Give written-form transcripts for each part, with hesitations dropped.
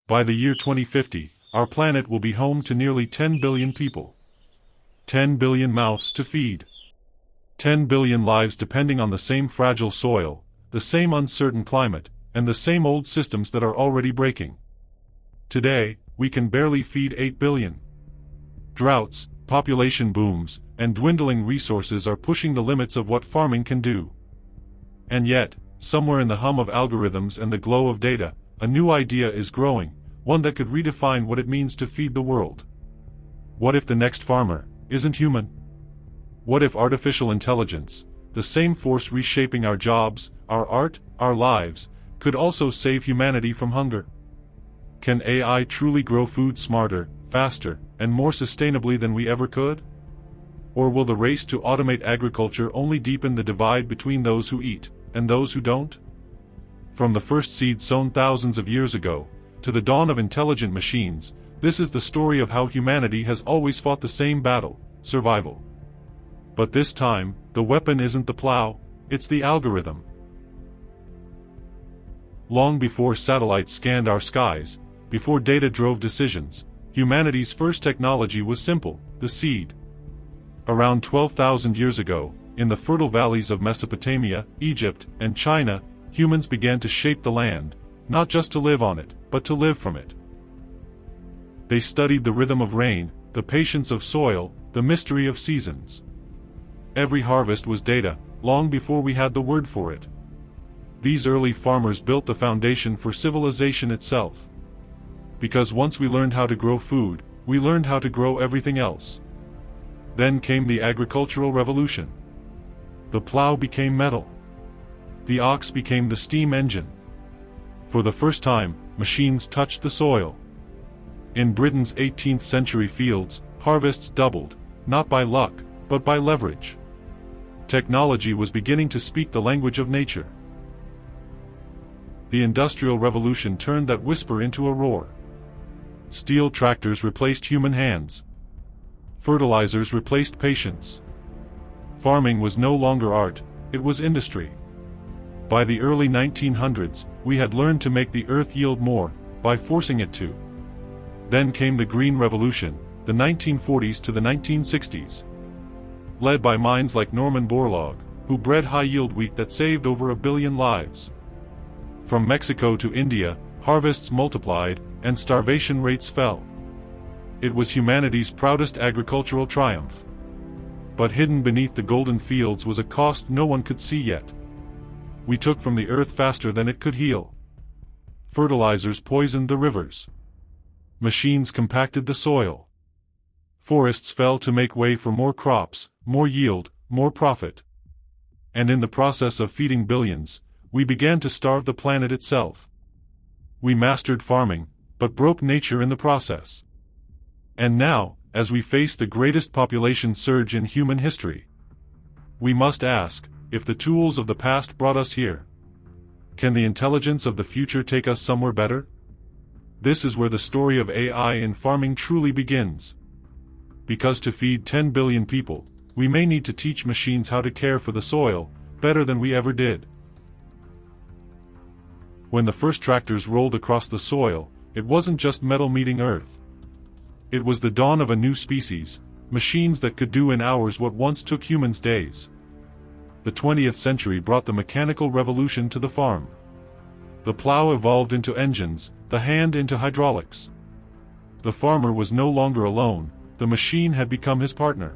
By the year 2050, our planet will be home to nearly 10 billion people. 10 billion mouths to feed. 10 billion lives depending on the same fragile soil, the same uncertain climate, and the same old systems that are already breaking. Today, we can barely feed 8 billion. Droughts, population booms, and dwindling resources are pushing the limits of what farming can do. And yet, somewhere in the hum of algorithms and the glow of data, a new idea is growing, one that could redefine what it means to feed the world. What if the next farmer isn't human? What if artificial intelligence, the same force reshaping our jobs, our art, our lives, could also save humanity from hunger? Can AI truly grow food smarter, faster, and more sustainably than we ever could? Or will the race to automate agriculture only deepen the divide between those who eat and those who don't? From the first seed sown thousands of years ago, to the dawn of intelligent machines, this is the story of how humanity has always fought the same battle: survival. But this time, the weapon isn't the plow, it's the algorithm. Long before satellites scanned our skies, before data drove decisions, humanity's first technology was simple: the seed. Around 12,000 years ago, in the fertile valleys of Mesopotamia, Egypt, and China, humans began to shape the land, not just to live on it, but to live from it. They studied the rhythm of rain, the patience of soil, the mystery of seasons. Every harvest was data, long before we had the word for it. These early farmers built the foundation for civilization itself. Because once we learned how to grow food, we learned how to grow everything else. Then came the agricultural revolution. The plow became metal. The ox became the steam engine. For the first time, machines touched the soil. In Britain's 18th century fields, harvests doubled, not by luck, but by leverage. Technology was beginning to speak the language of nature. The Industrial Revolution turned that whisper into a roar. Steel tractors replaced human hands. Fertilizers replaced patience. Farming was no longer art, it was industry. By the early 1900s, we had learned to make the earth yield more, by forcing it to. Then came the Green Revolution, the 1940s to the 1960s. Led by minds like Norman Borlaug, who bred high-yield wheat that saved over 1 billion lives. From Mexico to India, harvests multiplied, and starvation rates fell. It was humanity's proudest agricultural triumph. But hidden beneath the golden fields was a cost no one could see yet. We took from the earth faster than it could heal. Fertilizers poisoned the rivers. Machines compacted the soil. Forests fell to make way for more crops, more yield, more profit. And in the process of feeding billions, we began to starve the planet itself. We mastered farming, but broke nature in the process. And now, as we face the greatest population surge in human history, we must ask, if the tools of the past brought us here, can the intelligence of the future take us somewhere better? This is where the story of AI in farming truly begins. Because to feed 10 billion people, we may need to teach machines how to care for the soil, better than we ever did. When the first tractors rolled across the soil, it wasn't just metal meeting earth. It was the dawn of a new species, machines that could do in hours what once took humans days. The 20th century brought the mechanical revolution to the farm. The plow evolved into engines, the hand into hydraulics. The farmer was no longer alone, the machine had become his partner.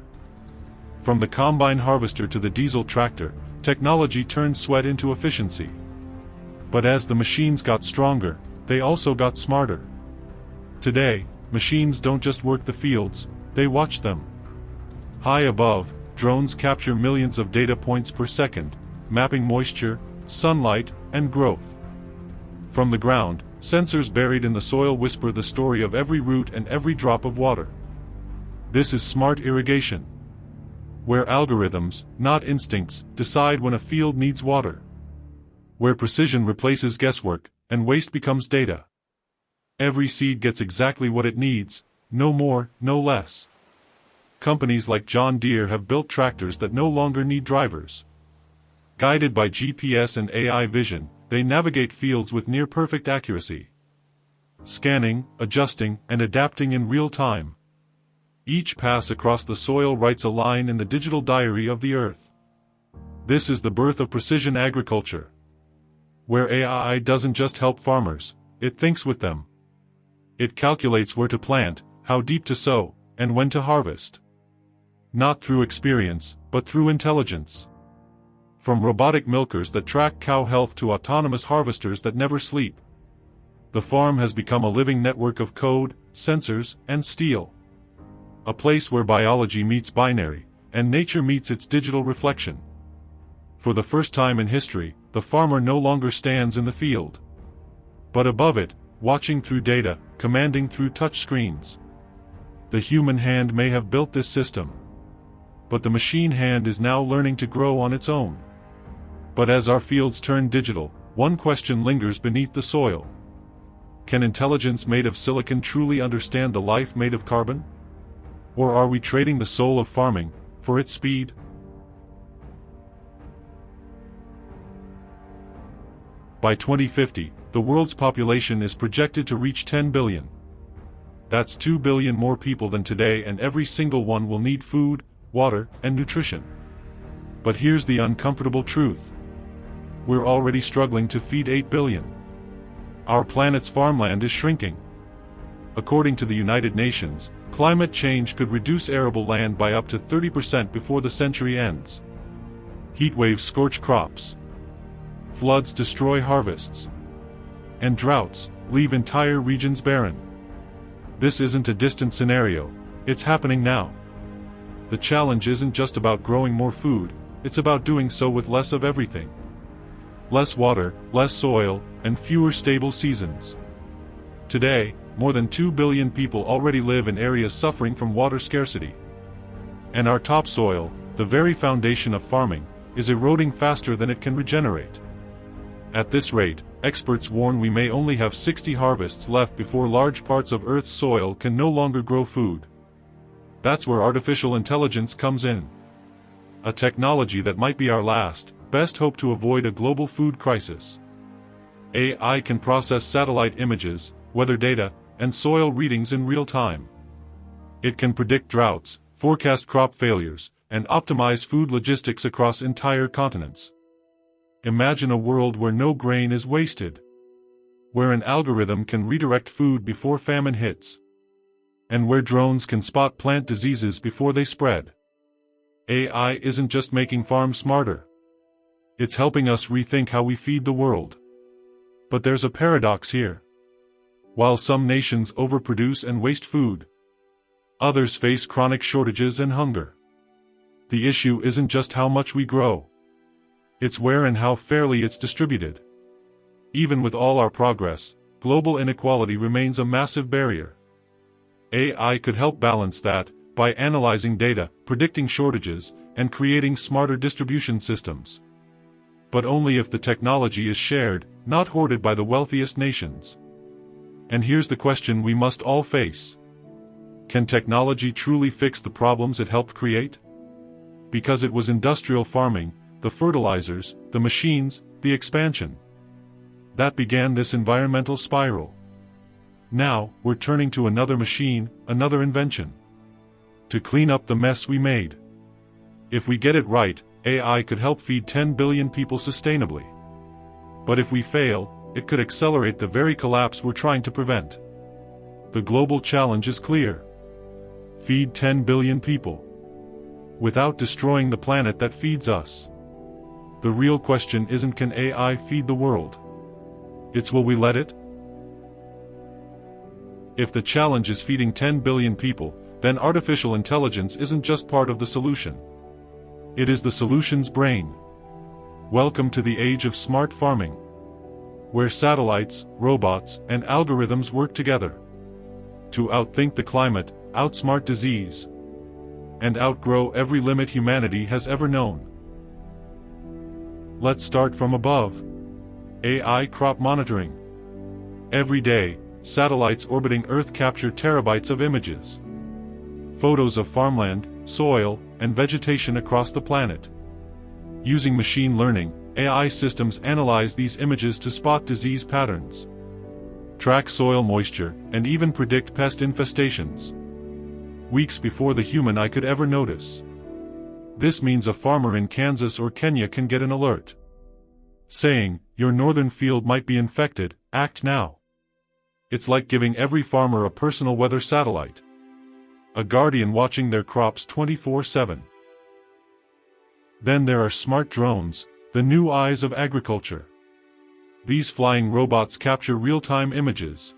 From the combine harvester to the diesel tractor, technology turned sweat into efficiency. But as the machines got stronger, they also got smarter. Today, machines don't just work the fields, they watch them. High above, drones capture millions of data points per second, mapping moisture, sunlight, and growth. From the ground, sensors buried in the soil whisper the story of every root and every drop of water. This is smart irrigation, where algorithms, not instincts, decide when a field needs water. Where precision replaces guesswork, and waste becomes data. Every seed gets exactly what it needs, no more, no less. Companies like John Deere have built tractors that no longer need drivers. Guided by GPS and AI vision, they navigate fields with near-perfect accuracy. scanning, adjusting, and adapting in real time. Each pass across the soil writes a line in the digital diary of the earth. This is the birth of precision agriculture, where AI doesn't just help farmers, it thinks with them. It calculates where to plant, how deep to sow, and when to harvest. Not through experience, but through intelligence. From robotic milkers that track cow health to autonomous harvesters that never sleep, the farm has become a living network of code, sensors, and steel. A place where biology meets binary, and nature meets its digital reflection. For the first time in history, the farmer no longer stands in the field, but above it, watching through data, commanding through touch screens. The human hand may have built this system, but the machine hand is now learning to grow on its own. But as our fields turn digital, one question lingers beneath the soil. Can intelligence made of silicon truly understand the life made of carbon? Or are we trading the soul of farming for its speed? By 2050, the world's population is projected to reach 10 billion. That's 2 billion more people than today, and every single one will need food, water, and nutrition. But here's the uncomfortable truth. We're already struggling to feed 8 billion. Our planet's farmland is shrinking. According to the United Nations, climate change could reduce arable land by up to 30% before the century ends. Heatwaves scorch crops. Floods destroy harvests. And droughts leave entire regions barren. This isn't a distant scenario, it's happening now. The challenge isn't just about growing more food, it's about doing so with less of everything. Less water, less soil, and fewer stable seasons. Today, more than 2 billion people already live in areas suffering from water scarcity. And our topsoil, the very foundation of farming, is eroding faster than it can regenerate. At this rate, experts warn we may only have 60 harvests left before large parts of Earth's soil can no longer grow food. That's where artificial intelligence comes in. A technology that might be our last, best hope to avoid a global food crisis. AI can process satellite images, weather data, and soil readings in real time. It can predict droughts, forecast crop failures, and optimize food logistics across entire continents. Imagine a world where no grain is wasted, where an algorithm can redirect food before famine hits, and where drones can spot plant diseases before they spread. AI isn't just making farms smarter. It's helping us rethink how we feed the world. But there's a paradox here. While some nations overproduce and waste food, others face chronic shortages and hunger. The issue isn't just how much we grow. It's where and how fairly it's distributed. Even with all our progress, global inequality remains a massive barrier. AI could help balance that by analyzing data, predicting shortages, and creating smarter distribution systems. But only if the technology is shared, not hoarded by the wealthiest nations. And here's the question we must all face. Can technology truly fix the problems it helped create? Because it was industrial farming, the fertilizers, the machines, the expansion, that began this environmental spiral. Now, we're turning to another machine, another invention, to clean up the mess we made. If we get it right, AI could help feed 10 billion people sustainably. But if we fail, it could accelerate the very collapse we're trying to prevent. The global challenge is clear. Feed 10 billion people without destroying the planet that feeds us. The real question isn't can AI feed the world? It's will we let it? If the challenge is feeding 10 billion people, then artificial intelligence isn't just part of the solution. It is the solution's brain. Welcome to the age of smart farming, where satellites, robots, and algorithms work together to outthink the climate, outsmart disease, and outgrow every limit humanity has ever known. Let's start from above. AI crop monitoring. Every day, satellites orbiting Earth capture terabytes of images. Photos of farmland, soil, and vegetation across the planet. Using machine learning, AI systems analyze these images to spot disease patterns. track soil moisture, and even predict pest infestations. Weeks before the human eye could ever notice. This means a farmer in Kansas or Kenya can get an alert saying, "Your northern field might be infected, act now." It's like giving every farmer a personal weather satellite, a guardian watching their crops 24/7. Then there are smart drones, the new eyes of agriculture. These flying robots capture real-time images,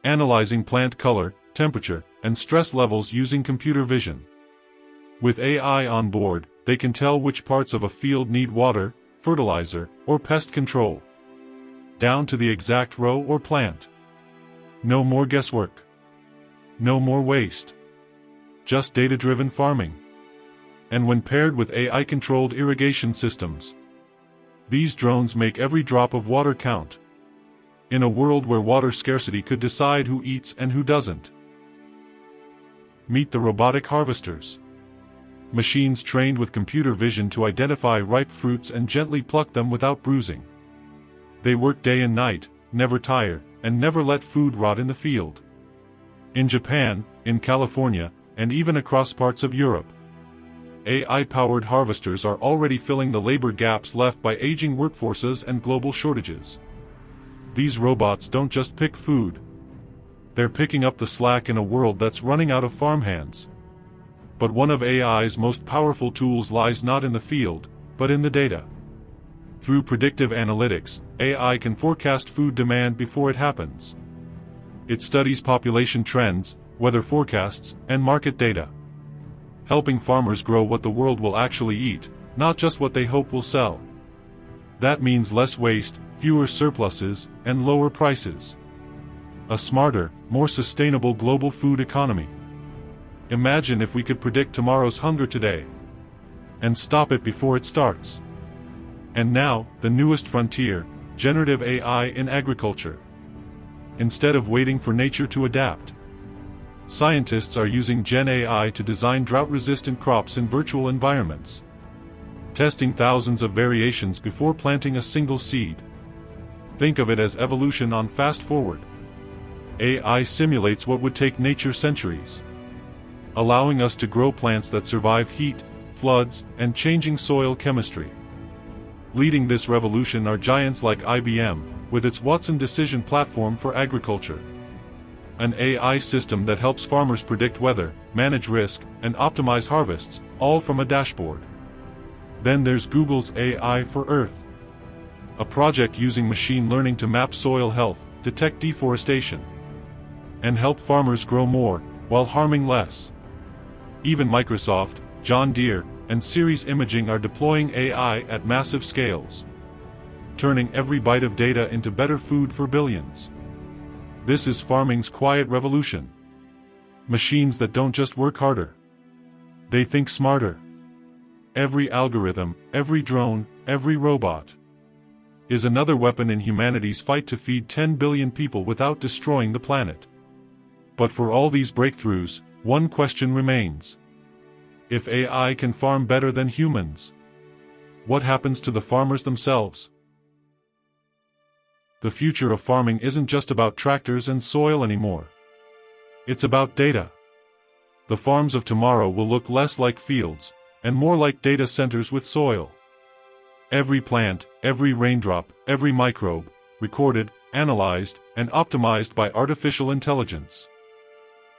analyzing plant color, temperature, and stress levels using computer vision. With AI on board, they can tell which parts of a field need water, fertilizer, or pest control, down to the exact row or plant. No more guesswork. No more waste. Just data-driven farming. And when paired with AI-controlled irrigation systems, these drones make every drop of water count. In a world where water scarcity could decide who eats and who doesn't. Meet the robotic harvesters. Machines trained with computer vision to identify ripe fruits and gently pluck them without bruising. They work day and night, never tire, and never let food rot in the field. In Japan, in California, and even across parts of Europe, AI-powered harvesters are already filling the labor gaps left by aging workforces and global shortages. These robots don't just pick food. They're picking up the slack in a world that's running out of farmhands. But one of AI's most powerful tools lies not in the field, but in the data. Through predictive analytics, AI can forecast food demand before it happens. It studies population trends, weather forecasts, and market data, helping farmers grow what the world will actually eat, not just what they hope will sell. That means less waste, fewer surpluses, and lower prices. A smarter, more sustainable global food economy. Imagine if we could predict tomorrow's hunger today, and stop it before it starts. And now, the newest frontier, generative AI in agriculture. Instead of waiting for nature to adapt, scientists are using Gen AI to design drought-resistant crops in virtual environments, testing thousands of variations before planting a single seed. Think of it as evolution on fast forward. AI simulates what would take nature centuries, allowing us to grow plants that survive heat, floods, and changing soil chemistry. Leading this revolution are giants like IBM, with its Watson Decision platform for agriculture. An AI system that helps farmers predict weather, manage risk, and optimize harvests, all from a dashboard. Then there's Google's AI for Earth, a project using machine learning to map soil health, detect deforestation, and help farmers grow more, while harming less. Even Microsoft, John Deere, and Ceres Imaging are deploying AI at massive scales, turning every bite of data into better food for billions. This is farming's quiet revolution. Machines that don't just work harder. They think smarter. Every algorithm, every drone, every robot is another weapon in humanity's fight to feed 10 billion people without destroying the planet. But for all these breakthroughs, one question remains. If AI can farm better than humans, what happens to the farmers themselves? The future of farming isn't just about tractors and soil anymore. It's about data. The farms of tomorrow will look less like fields, and more like data centers with soil. Every plant, every raindrop, every microbe, recorded, analyzed, and optimized by artificial intelligence.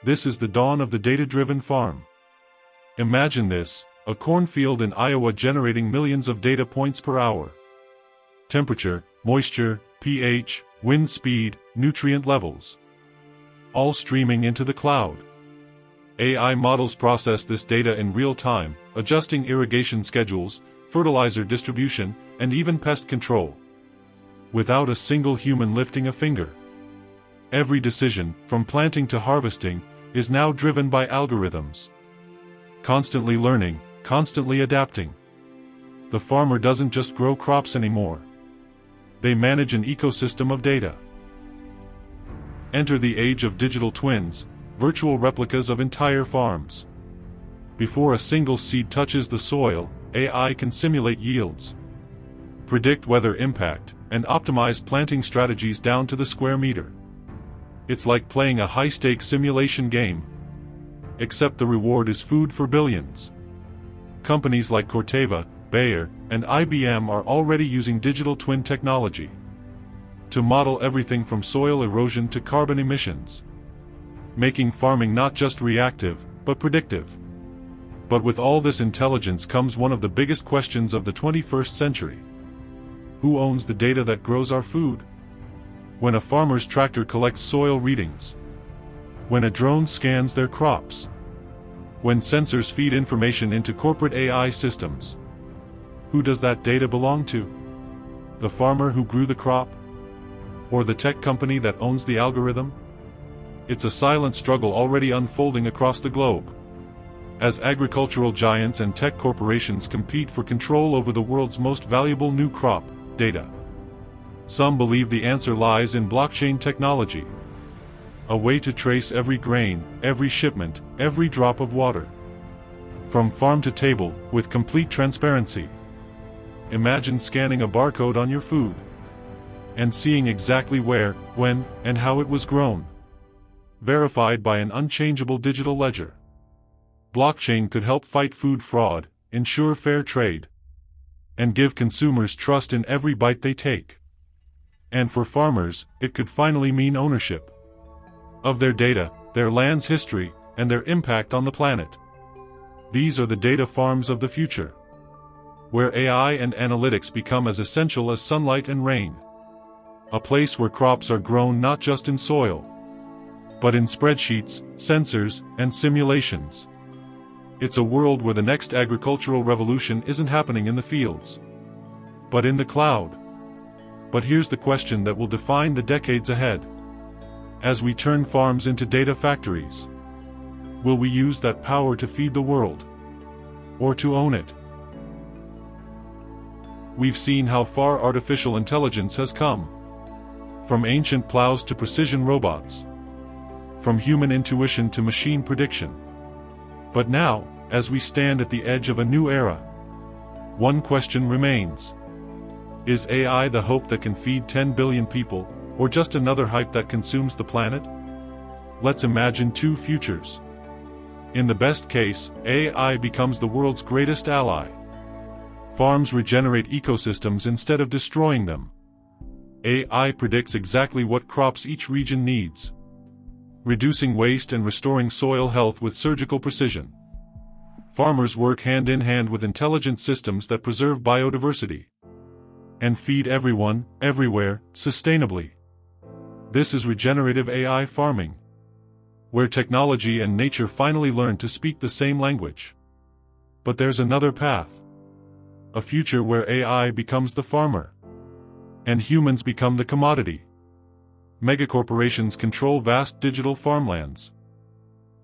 This is the dawn of the data-driven farm. Imagine this, a cornfield in Iowa generating millions of data points per hour. Temperature, moisture, pH, wind speed, nutrient levels. All streaming into the cloud. AI models process this data in real time, adjusting irrigation schedules, fertilizer distribution, and even pest control, without a single human lifting a finger. Every decision, from planting to harvesting, is now driven by algorithms. Constantly learning, constantly adapting. The farmer doesn't just grow crops anymore. They manage an ecosystem of data. Enter the age of digital twins, virtual replicas of entire farms. Before a single seed touches the soil, AI can simulate yields, predict weather impact, and optimize planting strategies down to the square meter. It's like playing a high-stakes simulation game. Except the reward is food for billions. Companies like Corteva, Bayer, and IBM are already using digital twin technology to model everything from soil erosion to carbon emissions, making farming not just reactive, but predictive. But with all this intelligence comes one of the biggest questions of the 21st century. Who owns the data that grows our food? When a farmer's tractor collects soil readings, when a drone scans their crops, when sensors feed information into corporate AI systems, who does that data belong to? The farmer who grew the crop? Or the tech company that owns the algorithm? It's a silent struggle already unfolding across the globe, as agricultural giants and tech corporations compete for control over the world's most valuable new crop, data. Some believe the answer lies in blockchain technology, a way to trace every grain, every shipment, every drop of water, from farm to table, with complete transparency. Imagine scanning a barcode on your food and seeing exactly where, when, and how it was grown, verified by an unchangeable digital ledger. Blockchain could help fight food fraud, ensure fair trade, and give consumers trust in every bite they take. And for farmers, it could finally mean ownership of their data, their land's history, and their impact on the planet. These are the data farms of the future, where AI and analytics become as essential as sunlight and rain. A place where crops are grown not just in soil, but in spreadsheets, sensors, and simulations. It's a world where the next agricultural revolution isn't happening in the fields, but in the cloud. But here's the question that will define the decades ahead. As we turn farms into data factories, will we use that power to feed the world, or to own it? We've seen how far artificial intelligence has come. From ancient plows to precision robots, from human intuition to machine prediction. But now, as we stand at the edge of a new era, one question remains. Is AI the hope that can feed 10 billion people, or just another hype that consumes the planet? Let's imagine two futures. In the best case, AI becomes the world's greatest ally. Farms regenerate ecosystems instead of destroying them. AI predicts exactly what crops each region needs, reducing waste and restoring soil health with surgical precision. Farmers work hand in hand with intelligent systems that preserve biodiversity and feed everyone, everywhere, sustainably. This is regenerative AI farming, where technology and nature finally learn to speak the same language. But there's another path. A future where AI becomes the farmer, and humans become the commodity. Megacorporations control vast digital farmlands.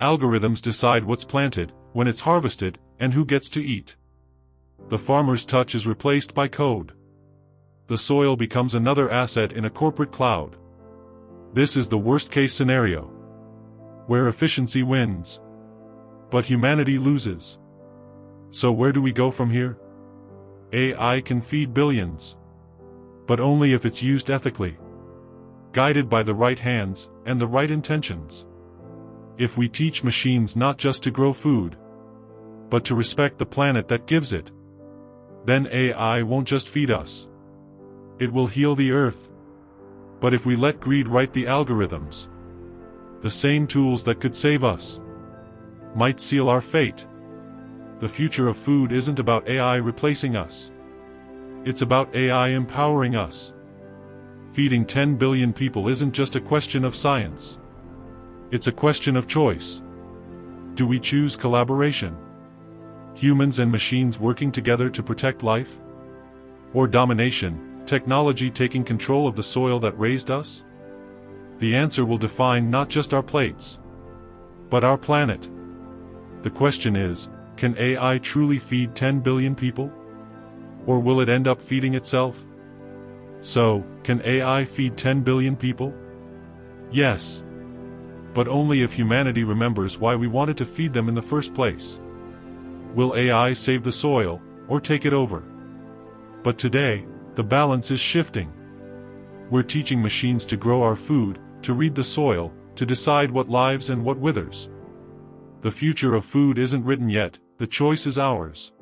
Algorithms decide what's planted, when it's harvested, and who gets to eat. The farmer's touch is replaced by code. The soil becomes another asset in a corporate cloud. This is the worst-case scenario, where efficiency wins, but humanity loses. So where do we go from here? AI can feed billions, but only if it's used ethically, guided by the right hands and the right intentions. If we teach machines not just to grow food, but to respect the planet that gives it, then AI won't just feed us. It will heal the earth. But if we let greed write the algorithms, the same tools that could save us might seal our fate. The future of food isn't about AI replacing us. It's about AI empowering us. Feeding 10 billion people isn't just a question of science. It's a question of choice. Do we choose collaboration? Humans and machines working together to protect life? Or domination? Technology taking control of the soil that raised us? The answer will define not just our plates, but our planet. The question is, can AI truly feed 10 billion people? Or will it end up feeding itself? So, can AI feed 10 billion people? Yes. But only if humanity remembers why we wanted to feed them in the first place. Will AI save the soil, or take it over? But today, the balance is shifting. We're teaching machines to grow our food, to read the soil, to decide what lives and what withers. The future of food isn't written yet, the choice is ours.